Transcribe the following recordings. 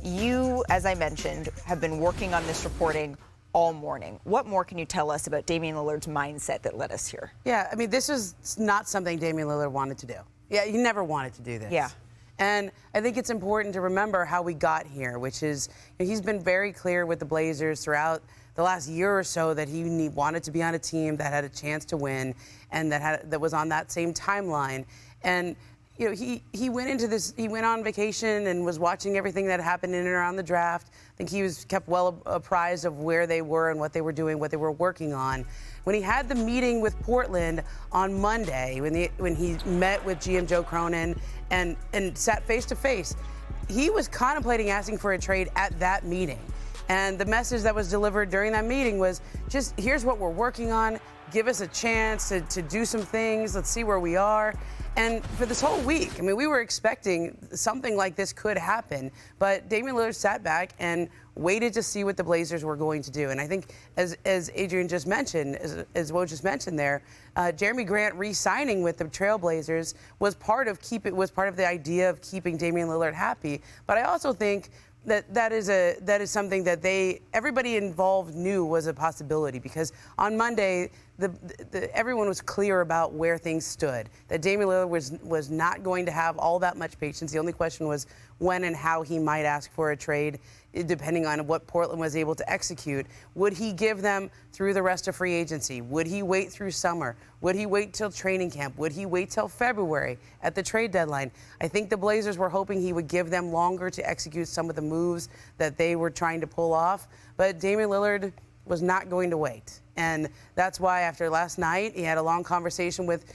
you, as I mentioned, have been working on this reporting all morning. What more can you tell us about Damian Lillard's mindset that led us here? Yeah, I mean, this is not something Damian Lillard wanted to do. Yeah, he never wanted to do this. Yeah. And I think it's important to remember how we got here, which is he's been very clear with the Blazers throughout the last year or so that he wanted to be on a team that had a chance to win and that was on that same timeline. And you know, he went into this, he went on vacation and was watching everything that happened in and around the draft. I think he was kept well apprised of where they were and what they were doing, what they were working on. When he had the meeting with Portland on Monday, when he met with GM Joe Cronin and sat face to face, he was contemplating asking for a trade at that meeting. And the message that was delivered during that meeting was just, here's what we're working on. Give us a chance to do some things. Let's see where we are. And for this whole week, I mean, we were expecting something like this could happen, but Damian Lillard sat back and waited to see what the Blazers were going to do. And I think, as Adrian just mentioned, as Woe just mentioned there, Jeremy Grant re-signing with the Trailblazers was part of the idea of keeping Damian Lillard happy. But I also think that is something that everybody involved knew was a possibility, because on Monday everyone was clear about where things stood, that Damian Lillard was not going to have all that much patience. The only question was when and how he might ask for a trade, depending on what Portland was able to execute. Would he give them through the rest of free agency? Would he wait through summer? Would he wait till training camp? Would he wait till February at the trade deadline? I think the Blazers were hoping he would give them longer to execute some of the moves that they were trying to pull off, but Damian Lillard was not going to wait. And that's why after last night, he had a long conversation with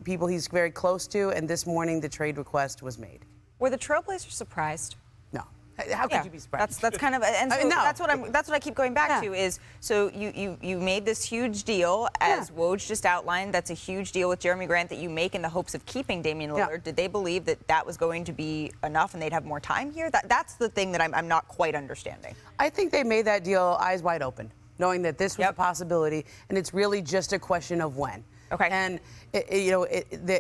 people he's very close to, and this morning the trade request was made. Were the Trailblazers surprised? No. How could you be surprised? That's kind of, and so no. that's what I keep going back to is, so you made this huge deal, as Woj just outlined. That's a huge deal with Jeremy Grant that you make in the hopes of keeping Damian Lillard. Did they believe that was going to be enough and they'd have more time here? That's the thing that I'm not quite understanding. I think they made that deal eyes wide open, knowing that this was a possibility, and it's really just a question of when. Okay. And,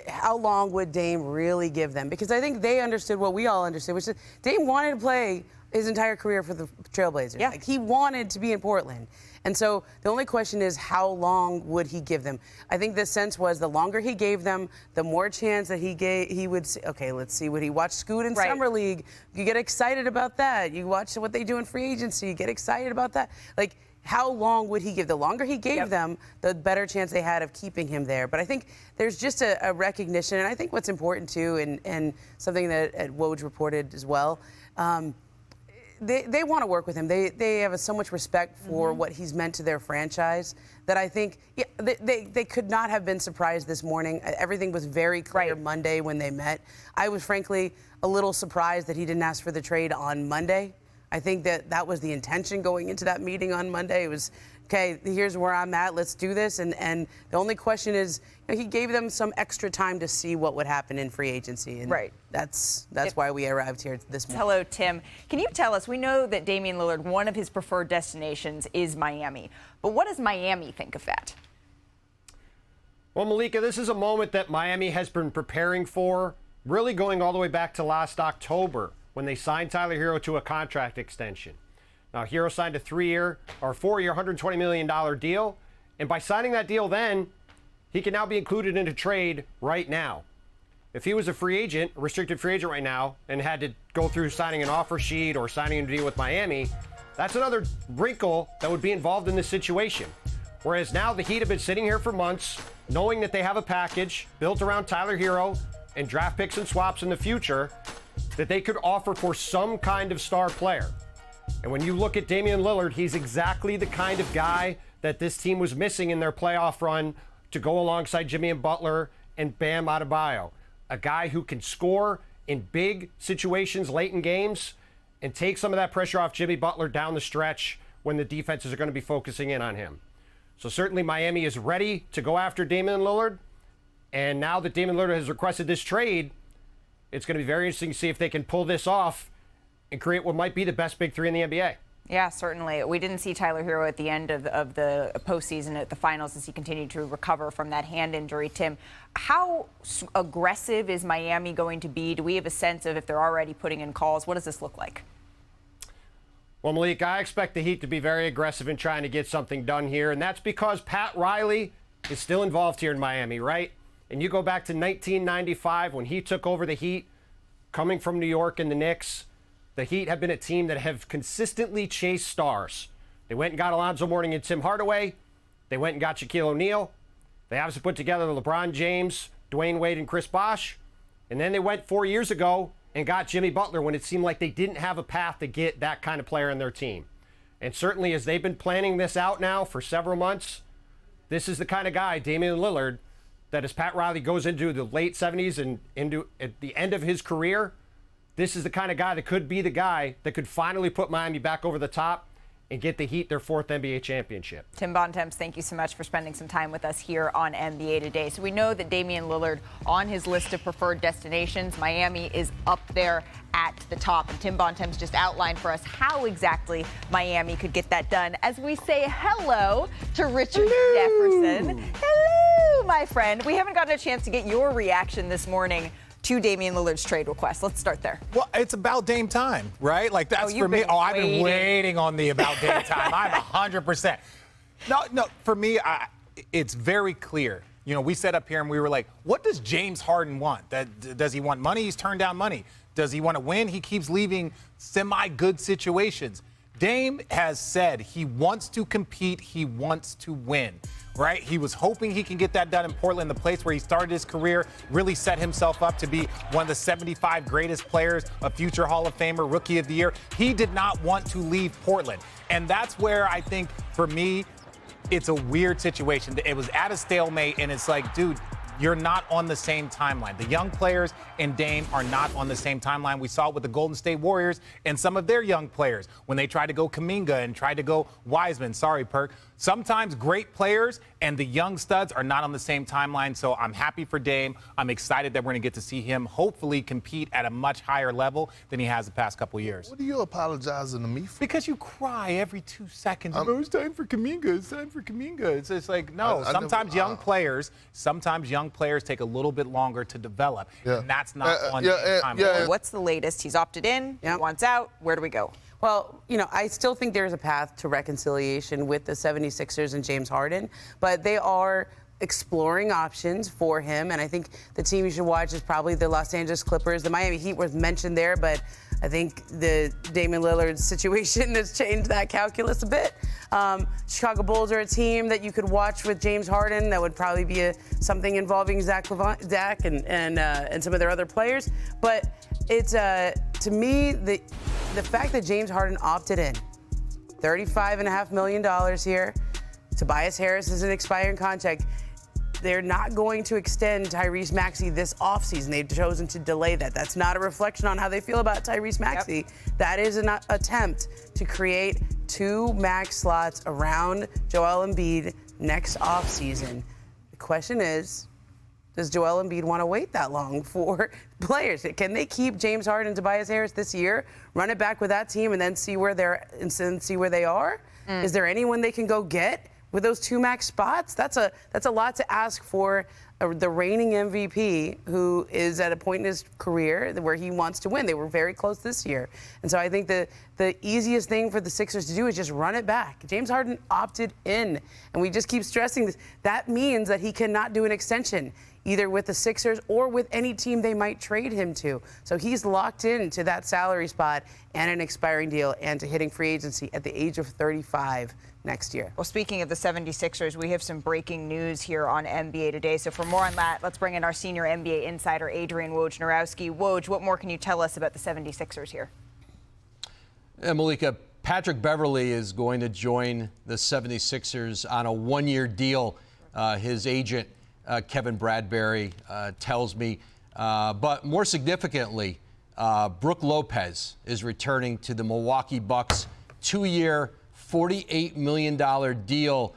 how long would Dame really give them? Because I think they understood what we all understood, which is Dame wanted to play his entire career for the Trailblazers. Yeah. Like, he wanted to be in Portland. And so the only question is, how long would he give them? I think the sense was the longer he gave them, the more chance that he would say, okay, let's see what he watched Scoot in Summer League. You get excited about that. You watch what they do in free agency. You get excited about that. Like, how long would he give? The longer he gave them, the better chance they had of keeping him there. But I think there's just a recognition, and I think what's important too, and something that Woj reported as well, they want to work with him. They have so much respect for what he's meant to their franchise that I think they could not have been surprised this morning. Everything was very clear Monday when they met. I was frankly a little surprised that he didn't ask for the trade on Monday. I think that was the intention going into that meeting on Monday. It was, okay, here's where I'm at, let's do this. And the only question is, he gave them some extra time to see what would happen in free agency. And that's why we arrived here this morning. Hello, Tim. Can you tell us, we know that Damian Lillard, one of his preferred destinations is Miami. But what does Miami think of that? Well, Malika, this is a moment that Miami has been preparing for, really going all the way back to last October, when they signed Tyler Hero to a contract extension. Now, Hero signed a 4-year, $120 million deal. And by signing that deal then, he can now be included in a trade right now. If he was a free agent, a restricted free agent right now, and had to go through signing an offer sheet or signing a deal with Miami, that's another wrinkle that would be involved in this situation. Whereas now the Heat have been sitting here for months, knowing that they have a package built around Tyler Hero and draft picks and swaps in the future that they could offer for some kind of star player. And when you look at Damian Lillard, he's exactly the kind of guy that this team was missing in their playoff run to go alongside Jimmy and Butler and Bam Adebayo. A guy who can score in big situations late in games and take some of that pressure off Jimmy Butler down the stretch when the defenses are going to be focusing in on him. So certainly Miami is ready to go after Damian Lillard. And now that Damian Lillard has requested this trade, it's going to be very interesting to see if they can pull this off and create what might be the best big three in the NBA. Yeah, certainly. We didn't see Tyler Hero at the end of the postseason at the finals as he continued to recover from that hand injury. Tim, how aggressive is Miami going to be? Do we have a sense of if they're already putting in calls? What does this look like? Well, Malik, I expect the Heat to be very aggressive in trying to get something done here, and that's because Pat Riley is still involved here in Miami, right? And you go back to 1995 when he took over the Heat, coming from New York and the Knicks. The Heat have been a team that have consistently chased stars. They went and got Alonzo Mourning and Tim Hardaway. They went and got Shaquille O'Neal. They obviously put together LeBron James, Dwayne Wade, and Chris Bosh. And then they went 4 years ago and got Jimmy Butler when it seemed like they didn't have a path to get that kind of player in their team. And certainly as they've been planning this out now for several months, this is the kind of guy, Damian Lillard, that as Pat Riley goes into the late 70s and into at the end of his career, this is the kind of guy that could be the guy that could finally put Miami back over the top and get the Heat their 4th NBA championship. Tim Bontemps, thank you so much for spending some time with us here on NBA Today. So we know that Damian Lillard, on his list of preferred destinations, Miami is up there at the top. And Tim Bontemps just outlined for us how exactly Miami could get that done as we say hello to Richard Jefferson. Hello, my friend. We haven't gotten a chance to get your reaction this morning to Damian Lillard's trade request. Let's start there. Well, it's about Dame time, right? Like, that's for me. I've been waiting on the about Dame time. I'm 100%. No, for me, it's very clear. You know, we sat up here and we were like, what does James Harden want? Does he want money? He's turned down money. Does he want to win? He keeps leaving semi-good situations. Dame has said he wants to compete. He wants to win. Right? He was hoping he can get that done in Portland, the place where he started his career, really set himself up to be one of the 75 greatest players, a future Hall of Famer, Rookie of the Year. He did not want to leave Portland. And that's where I think, for me, it's a weird situation. It was at a stalemate, and it's like, dude, you're not on the same timeline. The young players and Dame are not on the same timeline. We saw it with the Golden State Warriors and some of their young players when they tried to go Kuminga and tried to go Wiseman. Sorry, Perk. Sometimes great players and the young studs are not on the same timeline, so I'm happy for Dame. I'm excited that we're going to get to see him hopefully compete at a much higher level than he has the past couple of years. What are you apologizing to me for? Because you cry every 2 seconds. It's time for Kuminga. It's time for Kuminga. It's just like, no. Sometimes young players take a little bit longer to develop, and that's not on time. What's the latest? He's opted in. He wants out. Where do we go? Well, you know, I still think there's a path to reconciliation with the 76ers and James Harden, but they are exploring options for him, and I think the team you should watch is probably the Los Angeles Clippers. The Miami Heat was mentioned there, but I think the Damian Lillard situation has changed that calculus a bit. Chicago Bulls are a team that you could watch with James Harden. That would probably be something involving Zach and some of their other players. But it's to me the fact that James Harden opted in, $35.5 million here. Tobias Harris is an expiring contract. They're not going to extend Tyrese Maxey this offseason. They've chosen to delay that. That's not a reflection on how they feel about Tyrese Maxey. Yep. That is an attempt to create 2 max slots around Joel Embiid next offseason. The question is, does Joel Embiid want to wait that long for players? Can they keep James Harden and Tobias Harris this year, run it back with that team, and then see where they are? Is there anyone they can go get with those 2 max spots? That's a lot to ask for the reigning MVP, who is at a point in his career where he wants to win. They were very close this year. And so I think the easiest thing for the Sixers to do is just run it back. James Harden opted in, and we just keep stressing this. That means that he cannot do an extension, either with the Sixers or with any team they might trade him to. So he's locked into that salary spot and an expiring deal and to hitting free agency at the age of 35 next year. Well, speaking of the 76ers, we have some breaking news here on NBA Today. So for more on that, let's bring in our senior NBA insider, Adrian Wojnarowski. Woj, what more can you tell us about the 76ers here? Malika, Patrick Beverley is going to join the 76ers on a 1-year deal. His agent, Kevin Bradbury, tells me. But more significantly, Brook Lopez is returning to the Milwaukee Bucks. 2-year, $48 million deal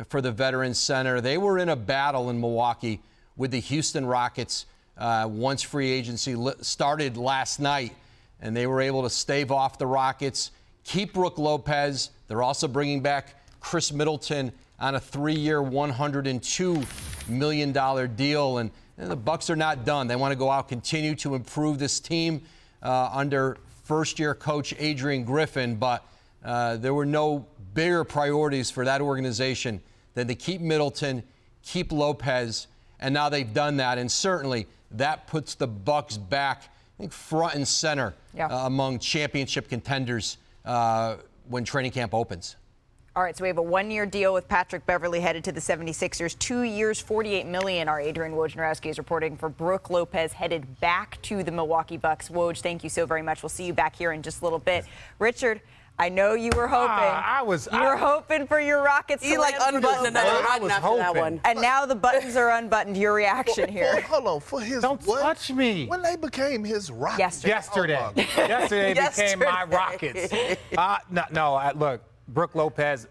for the veteran center. They were in a battle in Milwaukee with the Houston Rockets once free agency started last night, and they were able to stave off the Rockets, keep Brook Lopez. They're also bringing back Chris Middleton on a 3-year, $102 million deal. And the Bucks are not done. They want to go out, continue to improve this team under first-year coach Adrian Griffin. But there were no bigger priorities for that organization than to keep Middleton, keep Lopez, and now they've done that. And certainly that puts the Bucks back, I think, front and center among championship contenders when training camp opens. All right, so we have a one-year deal with Patrick Beverley headed to the 76ers. 2 years, $48 million. Our Adrian Wojnarowski is reporting for Brooke Lopez headed back to the Milwaukee Bucks. Woj, thank you so very much. We'll see you back here in just a little bit. Richard, I know you were hoping. You were hoping for your Rockets to land unbuttoned another button after that one. And now the buttons are unbuttoned. Your reaction here? Hold on, for his Don't touch me. When they became his Rockets. Yesterday. Yesterday became my Rockets. Look, Brooke Lopez,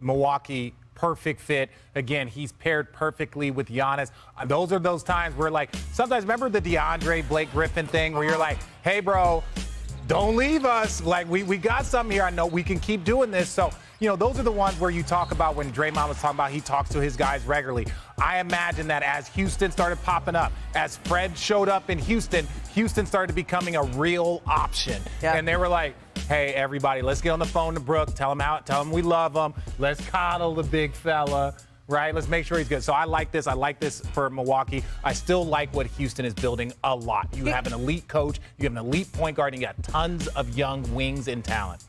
Milwaukee, perfect fit. Again, he's paired perfectly with Giannis. Those are those times where, like, sometimes remember the DeAndre Blake Griffin thing where you're like, hey, bro, don't leave us. Like, we got something here. I know we can keep doing this. So, those are the ones where you talk about when Draymond was talking about he talks to his guys regularly. I imagine that as Houston started popping up, as Fred showed up in Houston, Houston started becoming a real option. Yeah. And they were like, hey, everybody, let's get on the phone to Brooke. Tell him we love him. Let's coddle the big fella. Right? Let's make sure he's good. So I like this. I like this for Milwaukee. I still like what Houston is building a lot. You have an elite coach. You have an elite point guard. And you got tons of young wings and talent.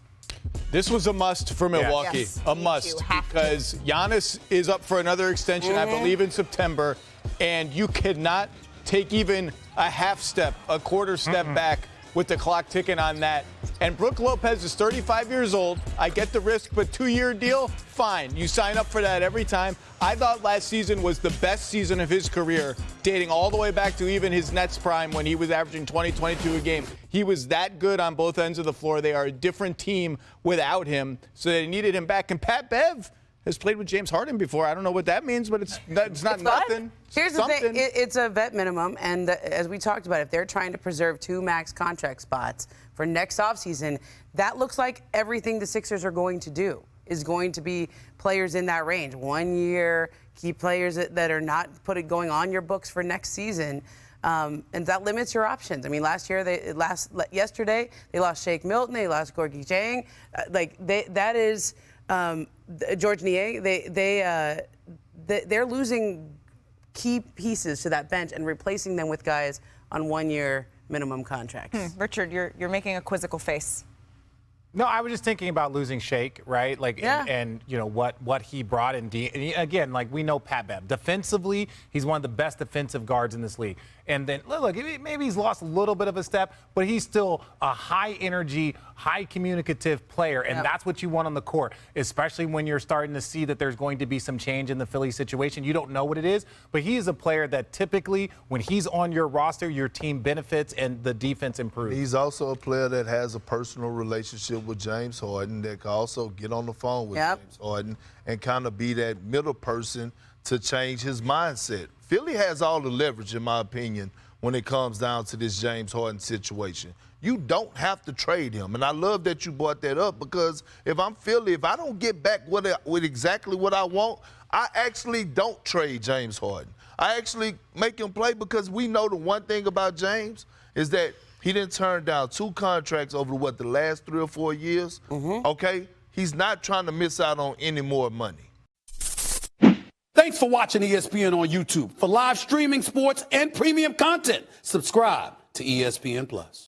This was a must for Milwaukee. Yes, a must because Giannis is up for another extension, I believe, in September. And you cannot take even a half step, a quarter step back with the clock ticking on that. And Brooke Lopez is 35 years old. I get the risk, but 2-year deal, fine. You sign up for that every time. I thought last season was the best season of his career, dating all the way back to even his Nets prime when he was averaging 20, 22 a game. He was that good on both ends of the floor. They are a different team without him, so they needed him back. And Pat Bev has played with James Harden before. I don't know what that means, but it's not nothing. Here's the thing. It's a vet minimum, and as we talked about, if they're trying to preserve 2 max contract spots for next offseason, that looks like everything the Sixers are going to do is going to be players in that range. 1 year, keep players that are not going on your books for next season. And that limits your options. I mean, yesterday, they lost Shake Milton, they lost Gorgie Jang. George Niang, they're losing key pieces to that bench and replacing them with guys on 1-year minimum contracts. Richard, you're making a quizzical face. No, I was just thinking about losing Shake, right? And what he brought in. And again, like we know Pat Bev. Defensively, he's one of the best defensive guards in this league. And then, look, maybe he's lost a little bit of a step, but he's still a high-energy, high-communicative player, and that's what you want on the court, especially when you're starting to see that there's going to be some change in the Philly situation. You don't know what it is, but he is a player that typically, when he's on your roster, your team benefits and the defense improves. He's also a player that has a personal relationship with James Harden that can also get on the phone with James Harden and kind of be that middle person to change his mindset. Philly has all the leverage, in my opinion, when it comes down to this James Harden situation. You don't have to trade him. And I love that you brought that up because if I'm Philly, if I don't get back with exactly what I want, I actually don't trade James Harden. I actually make him play because we know the one thing about James is that he didn't turn down 2 contracts over, the last 3 or 4 years? Okay? He's not trying to miss out on any more money. Thanks for watching ESPN on YouTube. For live streaming, sports, and premium content, subscribe to ESPN+.